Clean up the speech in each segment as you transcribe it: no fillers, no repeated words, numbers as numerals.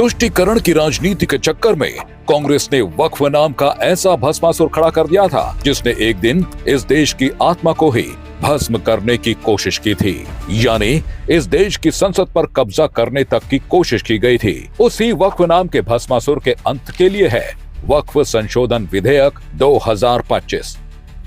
तुष्टीकरण की राजनीति के चक्कर में कांग्रेस ने वक्फ नाम का ऐसा भस्मासुर खड़ा कर दिया था जिसने एक दिन इस देश की आत्मा को ही भस्म करने की कोशिश की थी। यानी इस देश की संसद पर कब्जा करने तक की कोशिश की गई थी। उसी वक्फ नाम के भस्मासुर के अंत के लिए है वक्फ संशोधन विधेयक 2025।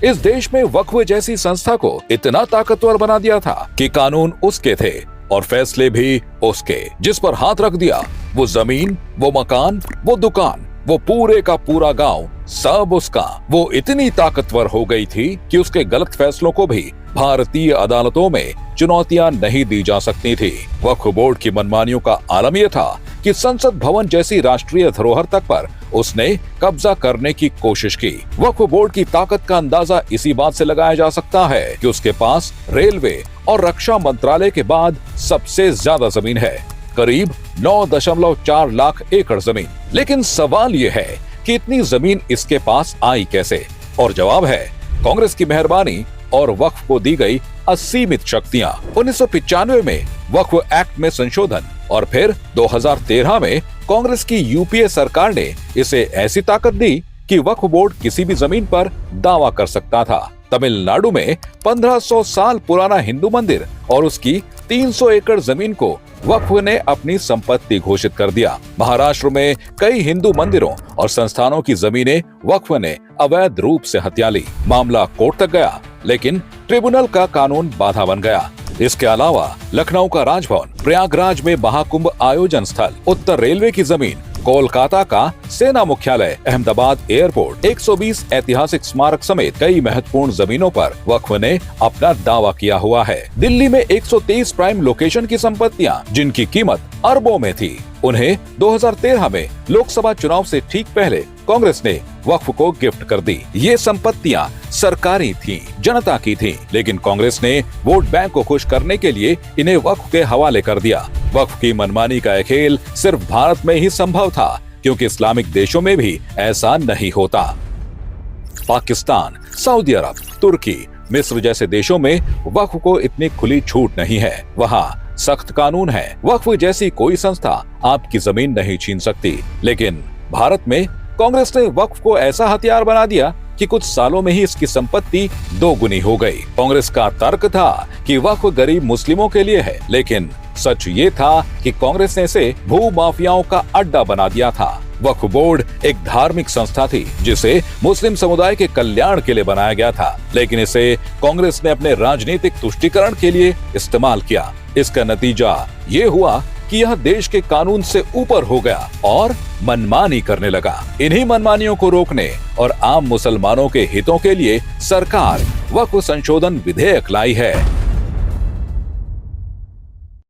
इस देश में वक्फ जैसी संस्था को इतना ताकतवर बना दिया था कि कानून उसके थे और फैसले भी उसके। जिस पर हाथ रख दिया वो जमीन, वो मकान, वो दुकान, वो पूरे का पूरा गांव सब उसका। वो इतनी ताकतवर हो गई थी कि उसके गलत फैसलों को भी भारतीय अदालतों में चुनौतियां नहीं दी जा सकती थी। वक्फ बोर्ड की मनमानियों का आलम यह था कि संसद भवन जैसी राष्ट्रीय धरोहर तक पर उसने कब्जा करने की कोशिश की। वक्फ बोर्ड की ताकत का अंदाजा इसी बात से लगाया जा सकता है कि उसके पास रेलवे और रक्षा मंत्रालय के बाद सबसे ज्यादा जमीन है, करीब 9.4 लाख एकड़ जमीन। लेकिन सवाल ये है कि इतनी जमीन इसके पास आई कैसे? और जवाब है कांग्रेस की मेहरबानी और वक्फ को दी गई असीमित शक्तियां। 1995 में वक्फ एक्ट में संशोधन और फिर 2013 में कांग्रेस की यूपीए सरकार ने इसे ऐसी ताकत दी कि वक्फ बोर्ड किसी भी जमीन पर दावा कर सकता था। तमिलनाडु में 1500 साल पुराना हिंदू मंदिर और उसकी 300 एकड़ जमीन को वक्फ ने अपनी संपत्ति घोषित कर दिया। महाराष्ट्र में कई हिंदू मंदिरों और संस्थानों की जमीनें वक्फ ने अवैध रूप से हथिया ली। मामला कोर्ट तक गया, लेकिन ट्रिब्यूनल का कानून बाधा बन गया। इसके अलावा लखनऊ का राजभवन, प्रयागराज में महाकुंभ आयोजन स्थल, उत्तर रेलवे की जमीन, कोलकाता का सेना मुख्यालय, अहमदाबाद एयरपोर्ट, 120 ऐतिहासिक स्मारक समेत कई महत्वपूर्ण जमीनों पर वक्फ ने अपना दावा किया हुआ है। दिल्ली में 123 प्राइम लोकेशन की संपत्तियां जिनकी कीमत अरबों में थी, उन्हें 2013 में लोकसभा चुनाव से ठीक पहले कांग्रेस ने वक्फ को गिफ्ट कर दी। ये संपत्तियां सरकारी थीं, जनता की थीं, लेकिन कांग्रेस ने वोट बैंक को खुश करने के लिए इन्हें वक्फ के हवाले कर दिया। वक्फ की मनमानी का यह खेल सिर्फ भारत में ही संभव था, क्योंकि इस्लामिक देशों में भी ऐसा नहीं होता। पाकिस्तान, सऊदी अरब, तुर्की, मिस्र जैसे देशों में वक्फ को इतनी खुली छूट नहीं है। वहाँ सख्त कानून है। वक्फ जैसी कोई संस्था आपकी जमीन नहीं छीन सकती। लेकिन भारत में कांग्रेस ने वक्फ को ऐसा हथियार बना दिया कि कुछ सालों में ही इसकी संपत्ति दोगुनी हो गई। कांग्रेस का तर्क था कि वक्फ गरीब मुस्लिमों के लिए है, लेकिन सच ये था कि कांग्रेस ने इसे भू माफियाओं का अड्डा बना दिया था। वक्फ बोर्ड एक धार्मिक संस्था थी जिसे मुस्लिम समुदाय के कल्याण के लिए बनाया गया था, लेकिन इसे कांग्रेस ने अपने राजनीतिक तुष्टीकरण के लिए इस्तेमाल किया। इसका नतीजा ये हुआ कि यह देश के कानून से ऊपर हो गया और मनमानी करने लगा। इन्हीं मनमानियों को रोकने और आम मुसलमानों के हितों के लिए सरकार वक्फ संशोधन विधेयक लाई है।